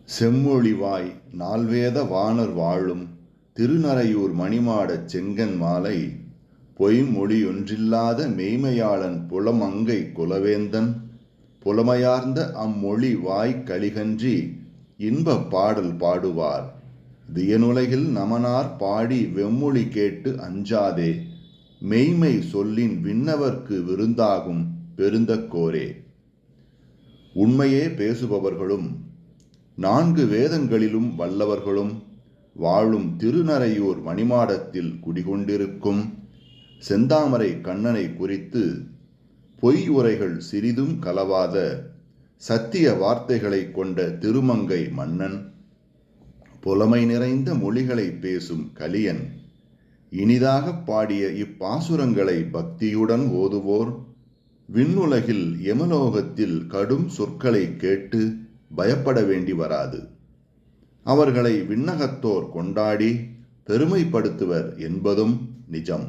செம்மொழிவாய் நால்வேத வாணர் வாழும் திருநறையூர் மணிமாடச் செங்கன் மாலை பொய்மொழியொன்றில்லாத மெய்மையாளன் புலமங்கை குலவேந்தன் புலமையார்ந்த அம்மொழி வாய் களிகன்றி இன்பப் பாடல் பாடுவார் வியனுலகில் நமனார் பாடி வெம்மொழி கேட்டு அஞ்சாதே மெய்மை சொல்லின் விண்ணவர்க்கு விருந்தாகும் பெருந்தக்கோரே. உண்மையே பேசுபவர்களும் 4 வேதங்களிலும் வல்லவர்களும் வாழும் திருநறையூர் மணிமாடத்தில் குடிகொண்டிருக்கும் செந்தாமரை கண்ணனை குறித்து பொய் உரைகள் சிறிதும் கலவாத சத்திய வார்த்தைகளை கொண்ட திருமங்கை மன்னன், புலமை நிறைந்த மொழிகளை பேசும் கலியன் இனிதாக பாடிய இப்பாசுரங்களை பக்தியுடன் ஓதுவோர் விண்ணுலகில் யமலோகத்தில் கடும் சொற்களை கேட்டு பயப்பட வேண்டி வராது. அவர்களை விண்ணகத்தோர் கொண்டாடி பெருமைப்படுத்துவர் என்பதும் நிஜம்.